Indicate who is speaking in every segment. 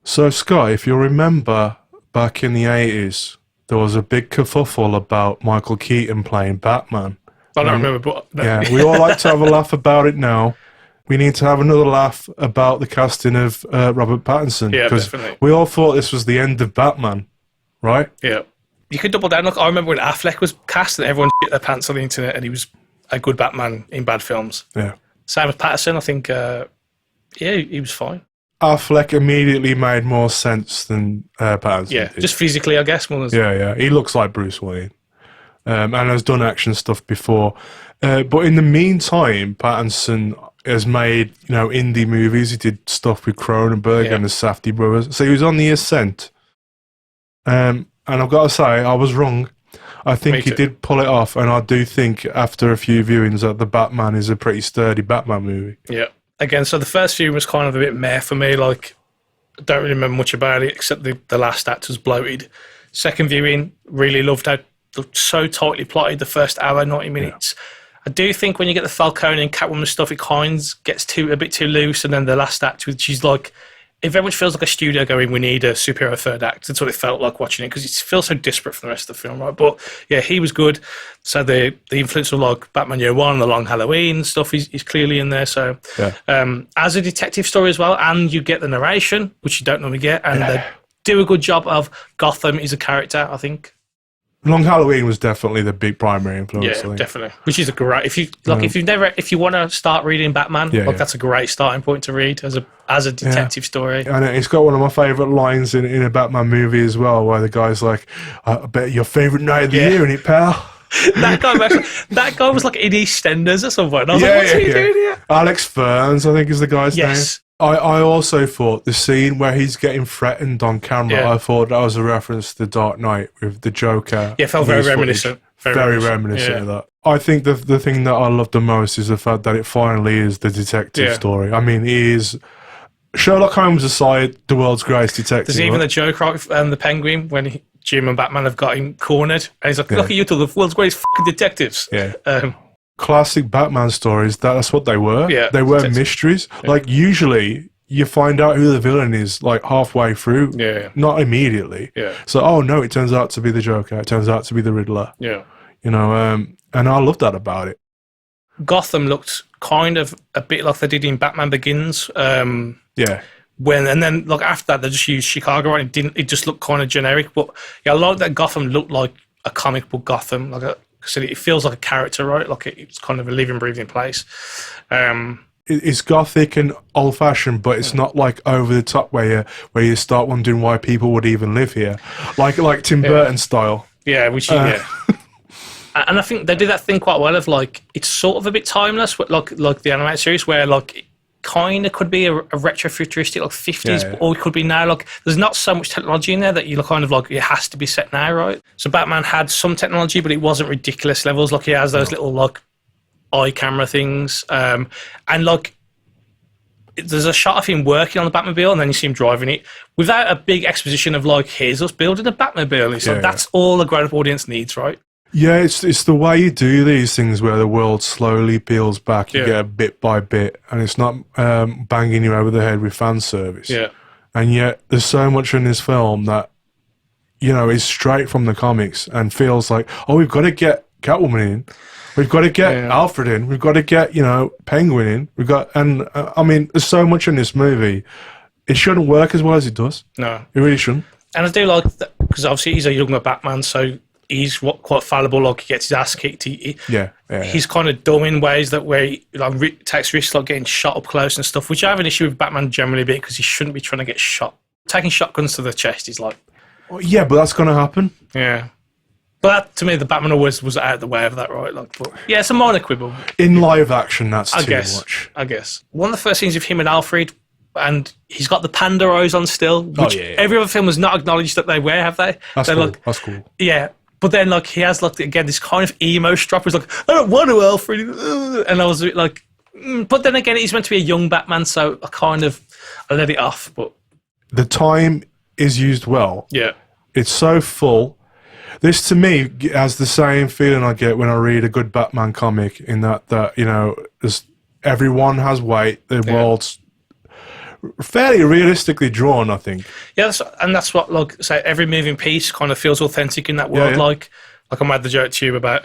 Speaker 1: So, Scott, if you remember back in the 80s, there was a big kerfuffle about Michael Keaton playing Batman.
Speaker 2: I don't remember, but...
Speaker 1: Yeah, we all like to have a laugh about it now. We need to have another laugh about the casting of Robert Pattinson.
Speaker 2: Yeah,
Speaker 1: because
Speaker 2: definitely.
Speaker 1: we all thought this was the end of Batman, right?
Speaker 2: Yeah. You could double down. Look, I remember when Affleck was cast and everyone shit their pants on the internet and he was a good Batman in bad films.
Speaker 1: Yeah.
Speaker 2: Same with Pattinson, I think, he was fine.
Speaker 1: Affleck immediately made more sense than Pattinson
Speaker 2: Yeah,
Speaker 1: did.
Speaker 2: just physically, I guess. More than
Speaker 1: Yeah. He looks like Bruce Wayne. And has done action stuff before. But in the meantime, Pattinson has made, indie movies. He did stuff with Cronenberg and the Safdie brothers. So he was on the ascent. And I've got to say, I was wrong. I think he did pull it off. And I do think, after a few viewings, that The Batman is a pretty sturdy Batman movie.
Speaker 2: Yeah. Again, so the first viewing was kind of a bit meh for me. Like, I don't really remember much about it, except the last act was bloated. Second viewing, really loved how so tightly plotted the first hour, 90 minutes. Yeah. I do think when you get the Falcone and Catwoman stuff, it kind of gets a bit too loose. And then the last act, which is like, it very much feels like a studio going, we need a superhero third act. That's what it felt like watching it, because it feels so disparate from the rest of the film, right? But yeah, he was good. So the influence of like Batman Year One, the Long Halloween stuff is clearly in there. So as a detective story as well, and you get the narration, which you don't normally get, and they do a good job of Gotham is a character, I think.
Speaker 1: Long Halloween was definitely the big primary influence.
Speaker 2: Yeah, definitely. Which is a great if you want to start reading Batman, that's a great starting point to read as a detective story. And
Speaker 1: it's got one of my favourite lines in a Batman movie as well, where the guy's like, "I bet your favourite night of the year, innit, pal?"
Speaker 2: that guy was like in EastEnders or something. And I was like, what's he doing here?
Speaker 1: Alex Ferns, I think, is the guy's name.
Speaker 2: Yes.
Speaker 1: I also thought the scene where he's getting threatened on camera, I thought that was a reference to The Dark Knight with the Joker.
Speaker 2: Yeah, it felt very reminiscent.
Speaker 1: Very reminiscent of that. I think the thing that I love the most is the fact that it finally is the detective story. I mean, he is... Sherlock Holmes aside, the world's greatest detective.
Speaker 2: There's even the joke, right, the Penguin, when Jim and Batman have got him cornered. And he's like, look at you two, the world's greatest fucking detectives.
Speaker 1: Yeah. Classic Batman stories, that's what they were.
Speaker 2: Yeah,
Speaker 1: they were mysteries. Yeah. Like, usually, you find out who the villain is, like, halfway through.
Speaker 2: Yeah.
Speaker 1: Not immediately.
Speaker 2: Yeah.
Speaker 1: So, oh, no, it turns out to be the Joker. It turns out to be the Riddler.
Speaker 2: Yeah.
Speaker 1: And I love that about it.
Speaker 2: Gotham looked kind of a bit like they did in Batman Begins. And then like after that they just used Chicago, and it just looked kind of generic. But yeah, I like that Gotham looked like a comic book Gotham, so it feels like a character, right? Like it's kind of a living, breathing place.
Speaker 1: It's gothic and old fashioned, but it's not like over the top where you start wondering why people would even live here, like Tim Burton style.
Speaker 2: Yeah, and I think they did that thing quite well of like it's sort of a bit timeless, but like the animated series where like it kind of could be a retro-futuristic like 50s, or it could be now. Like there's not so much technology in there that you're kind of like it has to be set now, right? So Batman had some technology, but it wasn't ridiculous levels. Like he has those little like eye camera things, and like there's a shot of him working on the Batmobile, and then you see him driving it without a big exposition of like here's us building a Batmobile. It's like that's all a grown-up audience needs, right?
Speaker 1: Yeah, it's the way you do these things where the world slowly peels back. You get a bit by bit, and it's not banging you over the head with fan service. Yeah. And yet there's so much in this film that, is straight from the comics and feels like, oh, we've got to get Catwoman in. We've got to get Alfred in. We've got to get, Penguin in. There's so much in this movie. It shouldn't work as well as it does. No. It really shouldn't.
Speaker 2: And I do like that, because obviously he's a younger Batman, so he's quite fallible. Like he gets his ass kicked. He's kind of dumb in ways that where he takes risks, like getting shot up close and stuff. Which I have an issue with Batman generally a bit, because he shouldn't be trying to get shot. Taking shotguns to the chest is like,
Speaker 1: well, yeah, but that's going to happen.
Speaker 2: Yeah, but that, to me, the Batman always was out of the way of that, right? Like, but yeah, it's a minor quibble.
Speaker 1: In live action, that's too much.
Speaker 2: I guess one of the first scenes of him and Alfred. And he's got the panda eyes on still, which every other film has not acknowledged that they wear, have they?
Speaker 1: That's cool. That's cool.
Speaker 2: Yeah. But then, like, he has, like, again, this kind of emo strop. He's like, I don't want to, Alfred. And I was a bit like, But then again, he's meant to be a young Batman, so I let it off. But
Speaker 1: the time is used well.
Speaker 2: Yeah.
Speaker 1: It's so full. This to me has the same feeling I get when I read a good Batman comic. In that you know, everyone has weight. The world's fairly realistically drawn, I think.
Speaker 2: Yeah, that's what, like, say, every moving piece kind of feels authentic in that world. Yeah. Like I made the joke to you about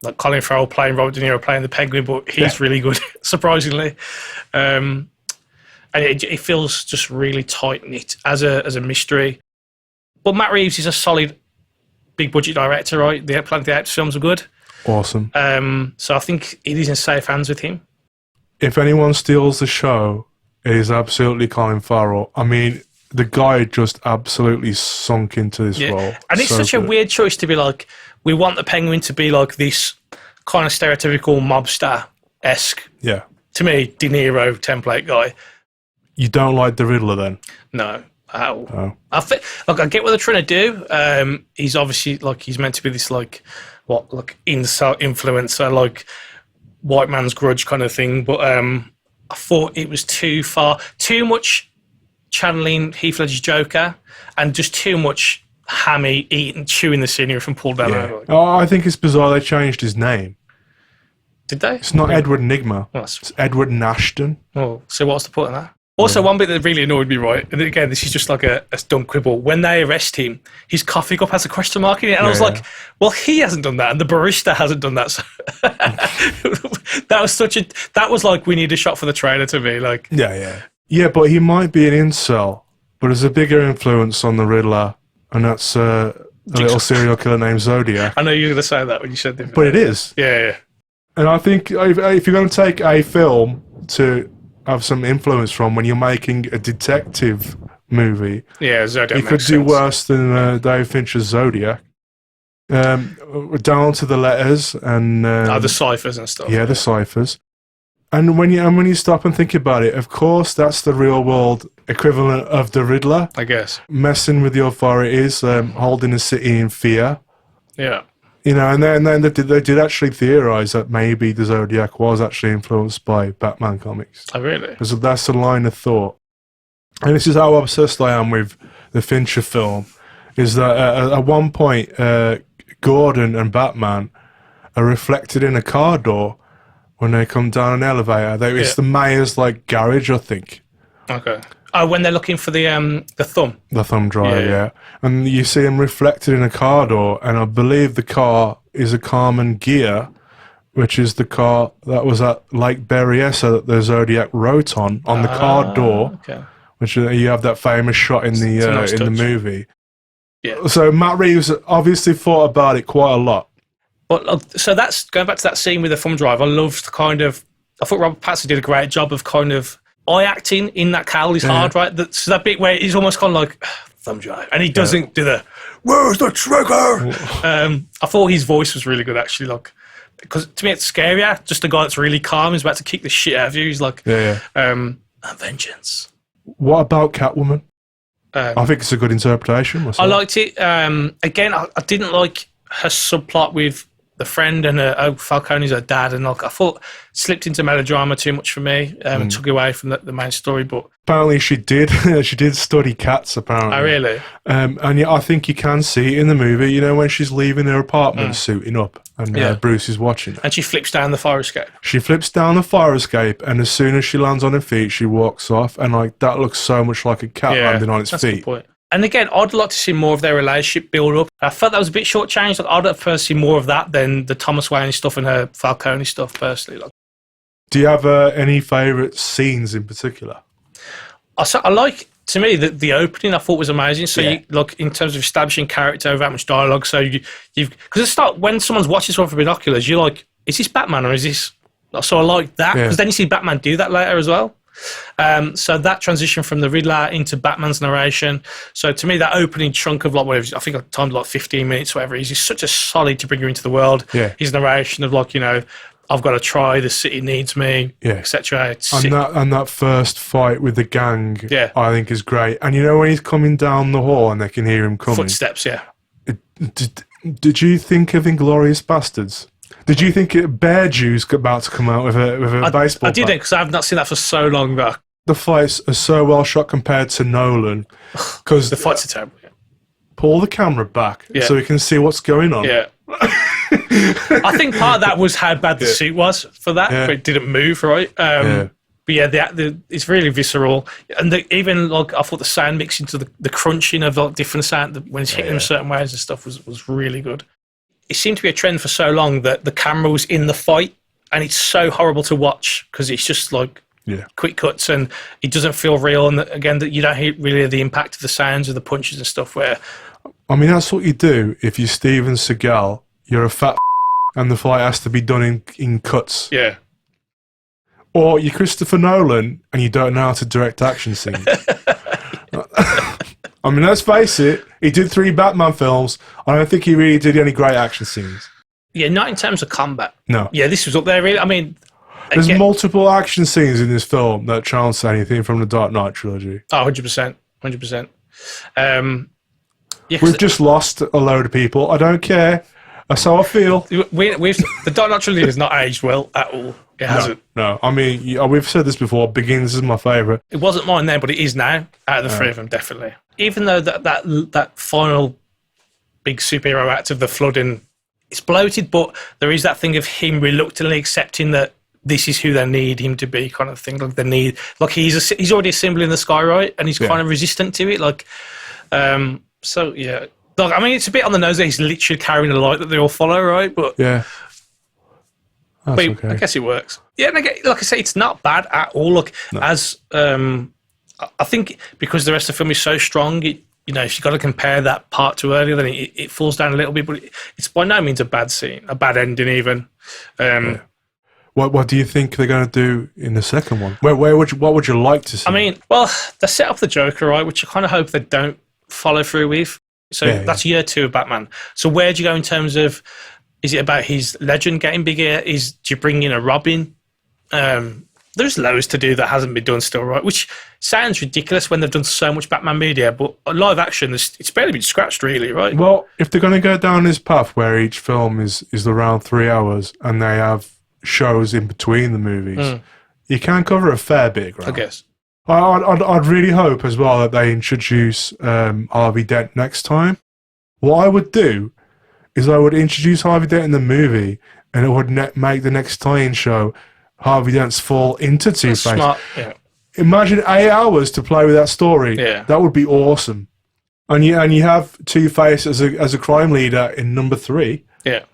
Speaker 2: like Colin Farrell playing Robert De Niro playing the Penguin, but he's really good, surprisingly. And it feels just really tight knit as a mystery. But Matt Reeves is a solid big budget director, right? The Planet of the Apes films are good.
Speaker 1: Awesome.
Speaker 2: So I think it is in safe hands with him.
Speaker 1: If anyone steals the show, it is absolutely Colin Farrell. I mean, the guy just absolutely sunk into this role.
Speaker 2: And it's such a weird choice to be like, we want the Penguin to be like this kind of stereotypical mobster-esque.
Speaker 1: Yeah.
Speaker 2: To me, De Niro template guy.
Speaker 1: You don't like the Riddler then?
Speaker 2: No. Oh. I get what they're trying to do. He's obviously like he's meant to be this like influencer, like white man's grudge kind of thing. But I thought it was too much channeling Heath Ledger's Joker, and just too much hammy eating, chewing the scenery from Paul Dano.
Speaker 1: Yeah. I think it's bizarre they changed his name.
Speaker 2: Did they?
Speaker 1: It's not Edward Nigma. It's Edward Nashton.
Speaker 2: Oh, so what's the point of that? Also, one bit that really annoyed me, right, and again, this is just like a dumb quibble, when they arrest him, his coffee cup has a question mark in it, and I was like, well, he hasn't done that, and the barista hasn't done that. So that was like, we need a shot for the trailer to me. Like,
Speaker 1: Yeah, but he might be an incel, but there's a bigger influence on the Riddler, and that's a little serial killer named Zodiac.
Speaker 2: I know you were going to say that when you said that.
Speaker 1: But it is.
Speaker 2: Yeah.
Speaker 1: And I think if you're going to take a film to have some influence from when you're making a detective movie,
Speaker 2: Zodiac
Speaker 1: you could do worse than David Fincher's Zodiac. Down to the letters and
Speaker 2: the ciphers and stuff.
Speaker 1: Yeah, the ciphers. And when you stop and think about it, of course, that's the real world equivalent of the Riddler.
Speaker 2: I guess
Speaker 1: messing with the authorities, holding the city in fear.
Speaker 2: Yeah.
Speaker 1: You know, and then they did actually theorize that maybe the Zodiac was actually influenced by Batman comics.
Speaker 2: Oh, really?
Speaker 1: Because that's a line of thought. And this is how obsessed I am with the Fincher film, is that at one point, Gordon and Batman are reflected in a car door when they come down an elevator. It's the mayor's, like, garage, I think.
Speaker 2: Okay. Oh, when they're looking for the thumb.
Speaker 1: The thumb drive, yeah. And you see him reflected in a car door, and I believe the car is a Carmen Ghia, which is the car that was at Lake Berryessa that the Zodiac wrote on the car door. Okay. Which you have that famous shot in the movie. Yeah. So Matt Reeves obviously thought about it quite a lot.
Speaker 2: But so that's going back to that scene with the thumb drive. I thought Robert Pattinson did a great job of kind of eye acting in that cowl is hard, right? So that bit where he's almost kind of like thumb drive, and he doesn't do the "Where's the trigger?" I thought his voice was really good, actually. Like, because to me it's scarier. Just a guy that's really calm. He's about to kick the shit out of you. He's like, vengeance.
Speaker 1: What about Catwoman? I think it's a good interpretation. Myself.
Speaker 2: I liked it. Again, I didn't like her subplot with the friend and Falcone's her dad, and like I thought slipped into melodrama too much for me and took away from the main story. But
Speaker 1: apparently she did study cats, apparently.
Speaker 2: Oh, really?
Speaker 1: And yeah, I think you can see it in the movie, you know, when she's leaving her apartment suiting up and Bruce is watching her.
Speaker 2: And she flips down the fire escape.
Speaker 1: She flips down the fire escape, and as soon as she lands on her feet, she walks off, and like that looks so much like a cat landing on its feet. A good point.
Speaker 2: And again, I'd like to see more of their relationship build up. I felt that was a bit shortchanged. Like, I'd prefer to see more of that than the Thomas Wayne stuff and her Falcone stuff, personally. Like,
Speaker 1: do you have any favourite scenes in particular?
Speaker 2: I like, to me, the opening I thought was amazing. So, you, like, in terms of establishing character without much dialogue. So, because at the start, when someone's watching someone from binoculars, you're like, is this Batman or is this... So I like that, because then you see Batman do that later as well. So that transition from the Riddler into Batman's narration. So to me, that opening chunk of like whatever, I think I timed like 15 minutes, whatever. He's such a solid to bring you into the world. Yeah. His narration of like, you know, I've got to try. The city needs me, etc.
Speaker 1: And that first fight with the gang, I think is great. And you know when he's coming down the hall and they can hear him coming,
Speaker 2: footsteps. Yeah.
Speaker 1: Did you think of Inglourious Bastards? Did you think Bear Jew's about to come out with a baseball bat?
Speaker 2: I didn't, because I've not seen that for so long back.
Speaker 1: The fights are so well shot compared to Nolan. Because
Speaker 2: the fights are terrible.
Speaker 1: pull the camera back so we can see what's going on.
Speaker 2: Yeah. I think part of that was how bad the suit was for that, but it didn't move, right? But yeah, it's really visceral. And even, like, I thought the sound mixing to the crunching of, like, different sound when it's hitting them certain ways and stuff was really good. It seemed to be a trend for so long that the camera was in the fight, and it's so horrible to watch because it's just, like, quick cuts and it doesn't feel real. And again, that you don't hear really the impact of the sounds of the punches and stuff where...
Speaker 1: I mean, that's what you do if you're Steven Seagal. You're a fat and the fight has to be done in cuts.
Speaker 2: Yeah.
Speaker 1: Or you're Christopher Nolan and you don't know how to direct action scenes. I mean, let's face it, he did 3 Batman films. I don't think he really did any great action scenes.
Speaker 2: Yeah, not in terms of combat.
Speaker 1: No.
Speaker 2: Yeah, this was up there, really. I mean...
Speaker 1: There's multiple action scenes in this film that chance anything from the Dark Knight trilogy.
Speaker 2: Oh, 100%. 100%.
Speaker 1: We've just lost a load of people. I don't care. That's how I feel.
Speaker 2: The Dark Knight trilogy has not aged well at all. It hasn't.
Speaker 1: No. I mean, we've said this before. Begins is my favourite.
Speaker 2: It wasn't mine then, but it is now. Out of the 3 of them, definitely. Even though that final big superhero act of the flooding, it's bloated, but there is that thing of him reluctantly accepting that this is who they need him to be, kind of thing. Like he's already a symbol in the sky, right? And he's kind of resistant to it. Like, so yeah. Like, I mean, it's a bit on the nose that he's literally carrying a light that they all follow, right? But
Speaker 1: yeah,
Speaker 2: okay. I guess it works. Yeah, and like I say, it's not bad at all. Look, as I think because the rest of the film is so strong, if you've got to compare that part to earlier, then it falls down a little bit. But it's by no means a bad scene, a bad ending even.
Speaker 1: What do you think they're going to do in the second one? What would you like to see?
Speaker 2: I mean, well, they set up the Joker, right, which I kind of hope they don't follow through with. So that's year 2 of Batman. So where do you go in terms of, is it about his legend getting bigger? Do you bring in a Robin? There's loads to do that hasn't been done still, right? Which sounds ridiculous when they've done so much Batman media, but live action, it's barely been scratched really, right?
Speaker 1: Well, if they're going to go down this path where each film is around 3 hours and they have shows in between the movies, you can cover a fair bit, right?
Speaker 2: I guess.
Speaker 1: I'd really hope as well that they introduce Harvey Dent next time. What I would do is I would introduce Harvey Dent in the movie, and it would make the next tie-in show Harvey Dent's fall into Two-Face.
Speaker 2: Smart, yeah.
Speaker 1: Imagine 8 hours to play with that story. Yeah. That would be awesome. And you have Two-Face as a crime leader in number 3.
Speaker 2: Yeah.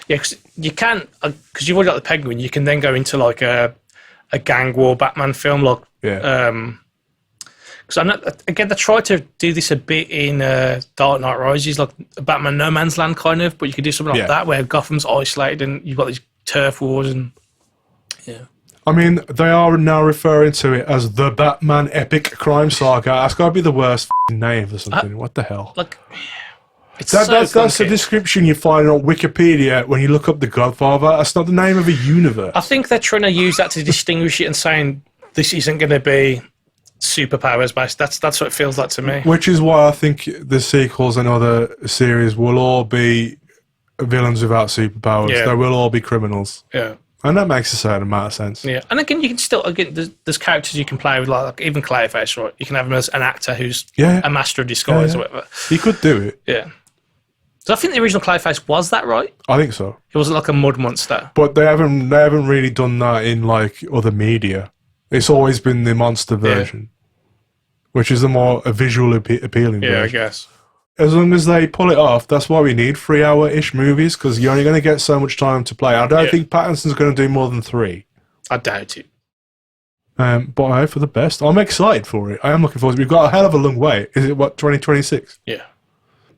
Speaker 2: Yeah, because you can, because you've already got the Penguin, you can then go into like a gang war Batman film, like because they tried to do this a bit in Dark Knight Rises, like Batman No Man's Land kind of, but you could do something like that where Gotham's isolated and you've got these turf wars and
Speaker 1: I mean, they are now referring to it as the Batman Epic Crime Saga. That's got to be the worst name for something. What the hell?
Speaker 2: Like,
Speaker 1: that's a description you find on Wikipedia when you look up The Godfather. That's not the name of a universe.
Speaker 2: I think they're trying to use that to distinguish it and saying this isn't going to be superpowers based. That's what it feels like to me.
Speaker 1: Which is why I think the sequels and other series will all be villains without superpowers.
Speaker 2: Yeah.
Speaker 1: They will all be criminals.
Speaker 2: Yeah.
Speaker 1: And that makes a certain amount of sense.
Speaker 2: Yeah, and again, you can still there's characters you can play with, like even Clayface, right? You can have him as an actor who's a master of disguise or whatever.
Speaker 1: He could do it.
Speaker 2: Yeah. So I think the original Clayface was that, right?
Speaker 1: I think so.
Speaker 2: It wasn't like a mud monster.
Speaker 1: But they haven't really done that in like other media. It's always been the monster version, which is the more visually appealing version.
Speaker 2: Yeah, I guess.
Speaker 1: As long as they pull it off, that's why we need 3-hour-ish movies, because you're only going to get so much time to play. I don't think Pattinson's going to do more than 3.
Speaker 2: I doubt it.
Speaker 1: But I hope for the best. I'm excited for it. I am looking forward to it. We've got a hell of a long wait. Is it, 2026?
Speaker 2: Yeah.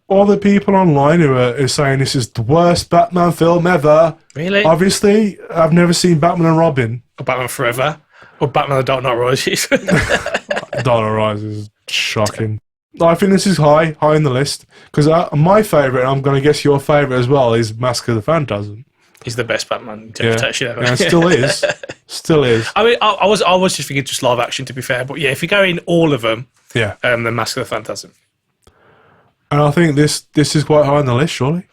Speaker 1: All the people online who are saying this is the worst Batman film ever.
Speaker 2: Really?
Speaker 1: Obviously, I've never seen Batman and Robin.
Speaker 2: Or Batman Forever. Or Batman the Dark Knight Rises.
Speaker 1: Dark Knight Rises is shocking. I think this is high on the list because my favourite, and I'm going to guess your favourite as well, is Mask of the Phantasm.
Speaker 2: He's the best Batman interpretation ever.
Speaker 1: Yeah, still is. Still is.
Speaker 2: I mean, I was just thinking just live action, to be fair, but yeah, if you go in all of them, then Mask of the Phantasm.
Speaker 1: And I think this is quite high on the list, surely.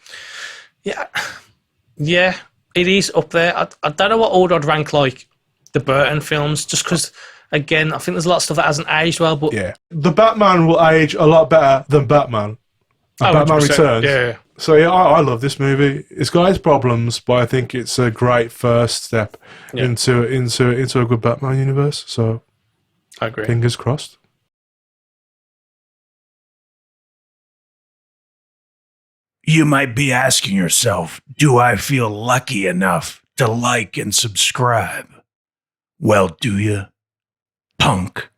Speaker 2: Yeah, it is up there. I don't know what order I'd rank like the Burton films, just because. Again, I think there's a lot of stuff that hasn't aged well, but...
Speaker 1: Yeah. The Batman will age a lot better than Batman. Batman Returns.
Speaker 2: Yeah.
Speaker 1: So yeah, I love this movie. It's got its problems, but I think it's a great first step into a good Batman universe. So
Speaker 2: I agree.
Speaker 1: Fingers crossed.
Speaker 3: You might be asking yourself, do I feel lucky enough to like and subscribe? Well, do you, punk?